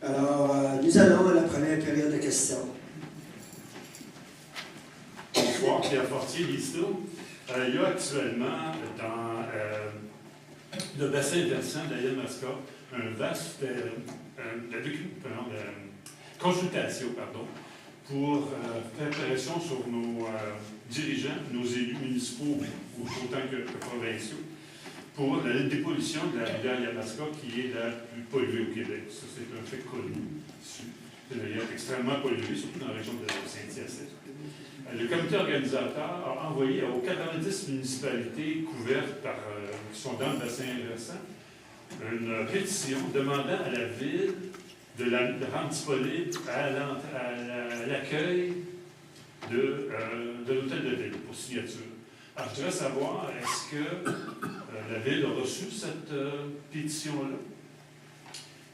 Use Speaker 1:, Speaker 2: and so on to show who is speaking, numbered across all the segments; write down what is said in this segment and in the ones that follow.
Speaker 1: Alors, nous allons à la première période de questions.
Speaker 2: Bonsoir, Pierre Fortier, l'ISTO. Il y a actuellement dans le bassin versant de la Yamaska un vaste consultation pour faire pression sur nos dirigeants, nos élus municipaux autant que provinciaux, pour la dépollution de la rivière Yamaska qui est la plus polluée au Québec. Ça, c'est un fait connu. C'est une rivière extrêmement polluée, surtout dans la région de Saint-Hyacinthe. Le comité organisateur a envoyé aux 90 municipalités couvertes qui sont dans le bassin versant une pétition demandant à la ville de rendre disponible à l'accueil de l'hôtel de ville pour signature. Alors, je voudrais savoir, est-ce que la ville a reçu cette pétition-là?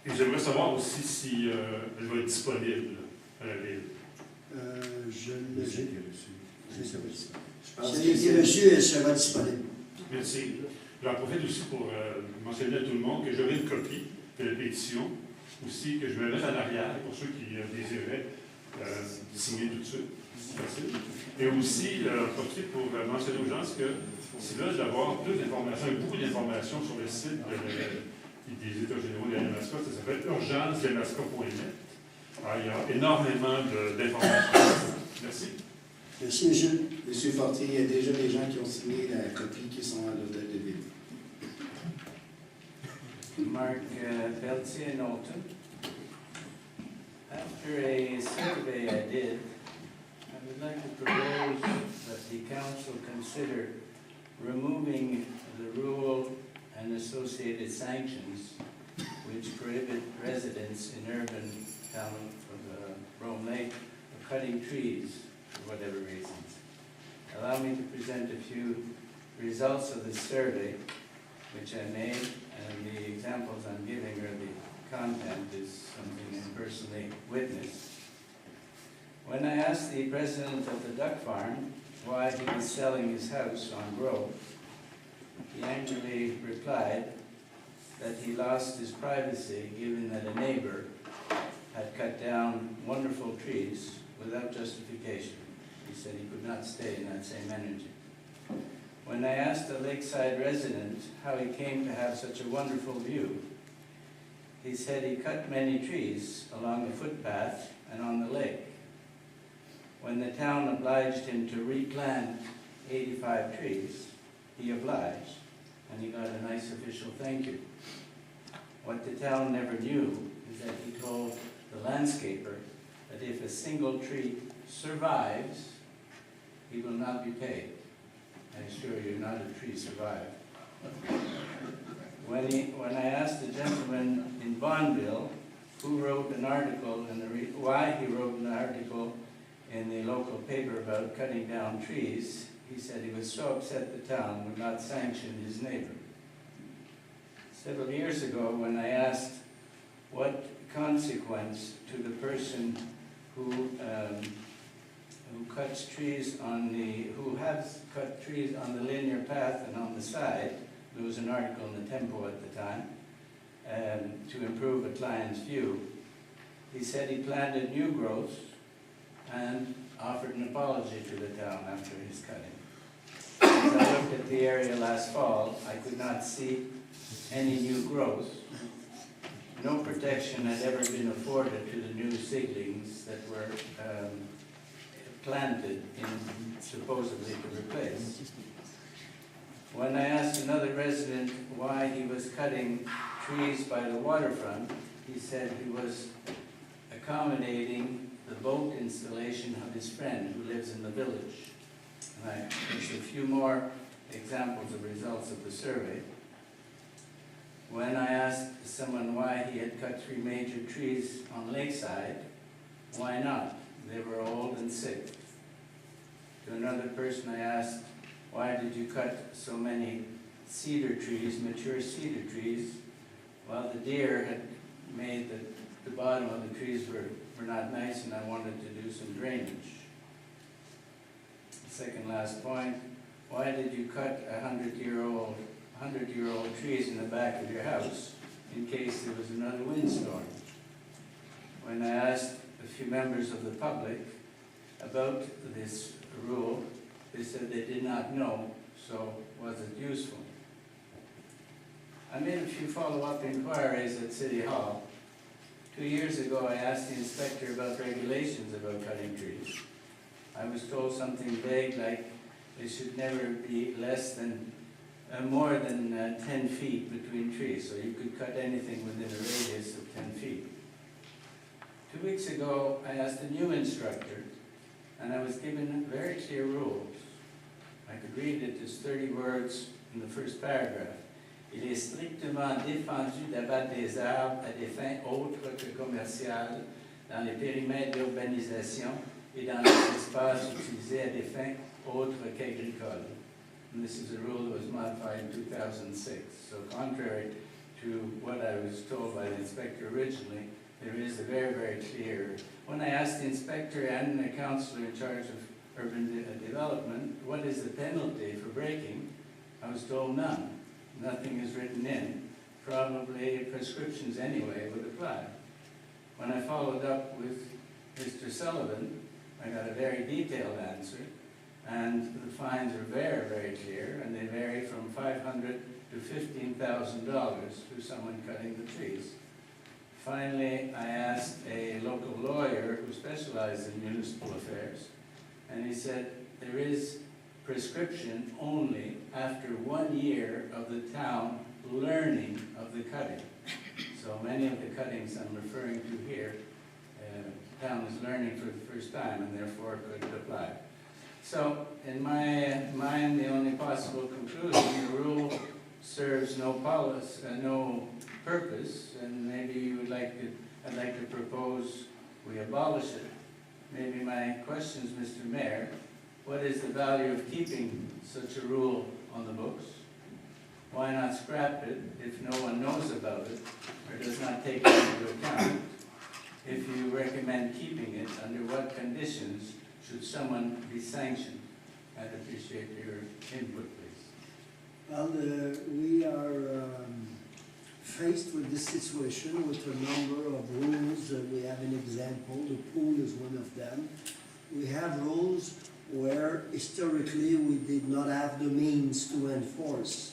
Speaker 2: Et j'aimerais savoir aussi si elle va être disponible à la ville.
Speaker 1: Je l'ai reçu. Si elle est reçue, elle sera disponible.
Speaker 2: Merci. J'en profite aussi pour mentionner à tout le monde que j'aurai une copie de la pétition, aussi que je vais mettre en arrière pour ceux qui désiraient signer tout de suite. C'est facile. Et aussi, j'en profite pour mentionner aux gens que s'ils veulent d'avoir plus d'informations, beaucoup d'informations sur le site des États généraux de la Yamaska, ça s'appelle urgence-yamaska.net. Il y a énormément d'informations. Merci.
Speaker 1: Merci, monsieur.
Speaker 3: Monsieur Fortier, il y a déjà des gens qui ont signé la copie qui sont à l'hôtel de ville.
Speaker 4: Mark Pelletier, Knowlton. After a survey I did, I would like to propose that the council consider removing the rule and associated sanctions which prohibit residents in urban town of Rome Lake from cutting trees for whatever reasons. Allow me to present a few results of the survey which I made, and the examples I'm giving or the content is something I personally witnessed. When I asked the president of the duck farm why he was selling his house on Grove, he angrily replied that he lost his privacy given that a neighbor had cut down wonderful trees without justification. He said he could not stay in that same energy. When I asked a lakeside resident how he came to have such a wonderful view, he said he cut many trees along the footpath and on the lake. When the town obliged him to replant 85 trees, he obliged, and he got a nice official thank you. What the town never knew is that he told the landscaper that if a single tree survives, he will not be paid. I assure you, not a tree survived. When I asked the gentleman in Bonneville who wrote an article and why he wrote an article in the local paper about cutting down trees, he said he was so upset the town would not sanction his neighbor. Several years ago, when I asked what consequence to the person who cuts trees who has cut trees on the linear path and on the side, there was an article in the Tempo at the time, to improve a client's view. He said he planted new growth and offered an apology to the town after his cutting. As I looked at the area last fall, I could not see any new growth. No protection had ever been afforded to the new seedlings that were planted supposedly to replace. When I asked another resident why he was cutting trees by the waterfront, he said he was accommodating the boat installation of his friend who lives in the village. And there's a few more examples of results of the survey. When I asked someone why he had cut 3 major trees on Lakeside, why not? They were old and sick. To another person I asked, why did you cut so many cedar trees, mature cedar trees? Well, the deer had made the bottom of the trees were not nice, and I wanted to do some drainage. The second last point, why did you cut 100-year-old trees in the back of your house in case there was another windstorm? when I asked a few members of the public about this rule, they said they did not know, so was it useful? I made a few follow-up inquiries at City Hall. 2 years ago, I asked the inspector about regulations about cutting trees. I was told something vague like it should never be less than, more than 10 feet between trees, so you could cut anything within a radius of 10 feet. 2 weeks ago, I asked a new instructor, and I was given very clear rules. I could read it as 30 words in the first paragraph. Il est strictement défendu d'abattre des arbres à des fins autres que commerciales dans les périmètres d'urbanisation et dans les espaces utilisés à des fins autres qu'agricoles. And this is a rule that was modified in 2006. So contrary to what I was told by the inspector originally, there is a very, very clear. When I asked the inspector and the councillor in charge of urban development, what is the penalty for breaking, I was told none. Nothing is written in. Probably prescriptions anyway would apply. When I followed up with Mr. Sullivan, I got a very detailed answer, and the fines are very, very clear, and they vary from $500 to $15,000 for someone cutting the trees. Finally, I asked a local lawyer who specialized in municipal affairs, and he said there is prescription only after 1 year of the town learning of the cutting. So many of the cuttings I'm referring to here, the town is learning for the first time and therefore could apply. So in my mind, the only possible conclusion, the rule serves no purpose, and maybe you would I'd like to propose we abolish it. Maybe my question is, Mr. Mayor, what is the value of keeping such a rule on the books? Why not scrap it if no one knows about it or does not take it into account? If you recommend keeping it, under what conditions should someone be sanctioned? I'd appreciate your input, please.
Speaker 1: Well, we are faced with this situation with a number of rules. We have an example, the pool is one of them. We have rules where historically we did not have the means to enforce.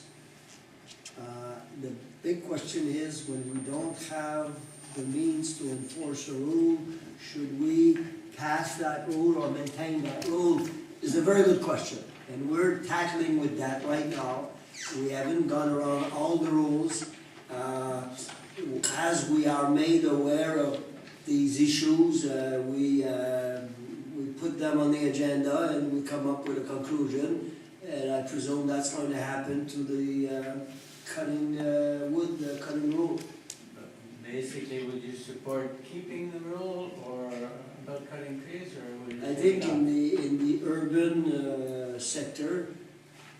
Speaker 1: The big question is, when we don't have the means to enforce a rule, should we pass that rule or maintain that rule, is a very good question. And we're tackling with that right now. We haven't gone around all the rules. As we are made aware of these issues, we put them on the agenda and we come up with a conclusion, and I presume that's going to happen to the cutting wood, cutting rule.
Speaker 4: Basically, would you support keeping the rule or about cutting trees, or would you
Speaker 1: I think in the urban sector,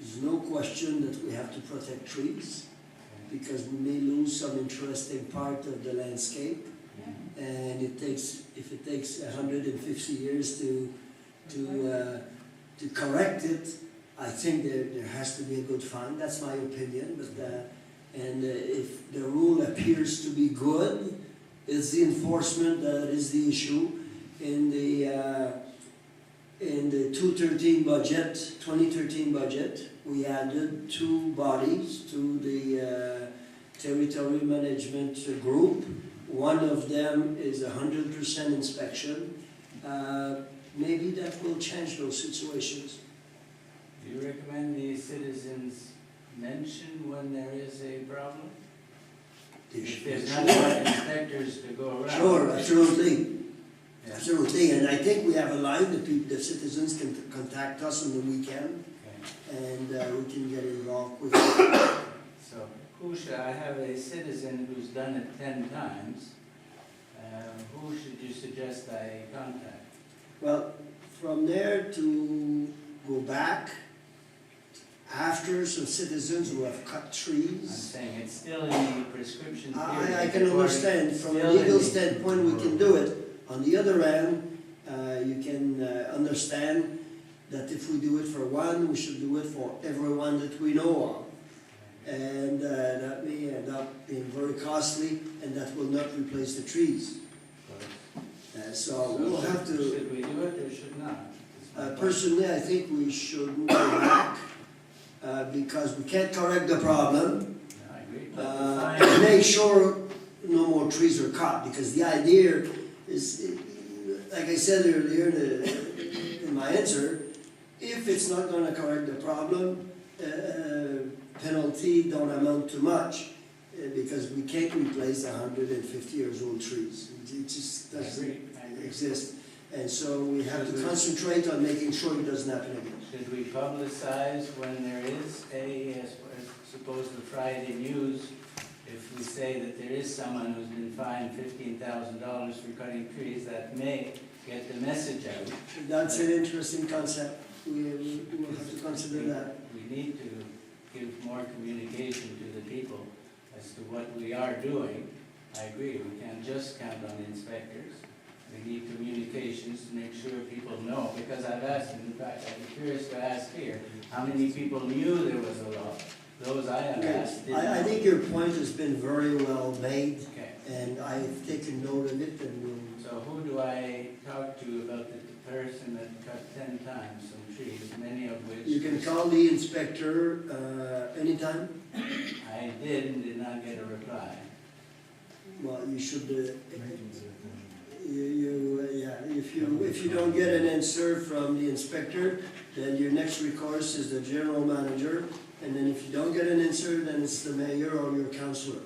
Speaker 1: there's no question that we have to protect trees, because we may lose some interesting part of the landscape. And if it takes 150 years to correct it, I think there has to be a good fine. That's my opinion. But if the rule appears to be good, it's the enforcement that is the issue. In the 2013 budget, we added 2 bodies to the territory management group. One of them is 100% inspection. Maybe that will change those situations.
Speaker 4: Do you recommend the citizens mention when there is a problem? If there's not enough inspectors to go around.
Speaker 1: Sure, absolutely.
Speaker 4: Yeah.
Speaker 1: Absolutely, and I think we have a line that the citizens can contact us on the weekend,
Speaker 4: Okay.
Speaker 1: and we can get involved with it.
Speaker 4: So, Kusha, I have a citizen who's done it 10 times. Who should you suggest I contact?
Speaker 1: Well, from there to go back, after some citizens who have cut
Speaker 4: I'm
Speaker 1: trees,
Speaker 4: saying it's still in the prescription period.
Speaker 1: I can understand, from a
Speaker 4: Still in
Speaker 1: legal
Speaker 4: the-
Speaker 1: standpoint, we can do it. On the other hand, you can understand that if we do it for one, we should do it for everyone that we know of. And that may end up being very costly, and that will not replace the trees. So we'll have to,
Speaker 4: Should we do it or should not?
Speaker 1: personally, I think we should move back, because we can't correct the problem.
Speaker 4: I agree. But define-
Speaker 1: Make sure no more trees are cut, because the idea is, like I said earlier in my answer, if it's not gonna correct the problem, penalty don't amount to much, because we can't replace 150 years old trees. It just
Speaker 4: I
Speaker 1: doesn't
Speaker 4: agree.
Speaker 1: exist. And so we have to concentrate on making sure it doesn't happen again.
Speaker 4: Should we publicize when there is suppose the Friday news, if we say that there is someone who's been fined $15,000 for cutting trees, that may get the message out.
Speaker 1: That's an interesting concept. We will have to consider that.
Speaker 4: We need to give more communication to the people as to what we are doing. I agree, we can't just count on inspectors. We need communications to make sure people know, because I've asked, in fact, I'd be curious to ask here, how many people knew there was a law? Those I have
Speaker 1: Okay,
Speaker 4: asked didn't.
Speaker 1: I think your point has been very well made,
Speaker 4: Okay,
Speaker 1: and I've taken note of it, and we'll,
Speaker 4: so who do I talk to about the person that cut 10 times some trees, many of which?
Speaker 1: you can call the inspector anytime.
Speaker 4: I did and did not get a reply.
Speaker 1: Well, you should, if you don't get an answer from the inspector, then your next recourse is the general manager, and then if you don't get an answer, then it's the mayor or your councillor.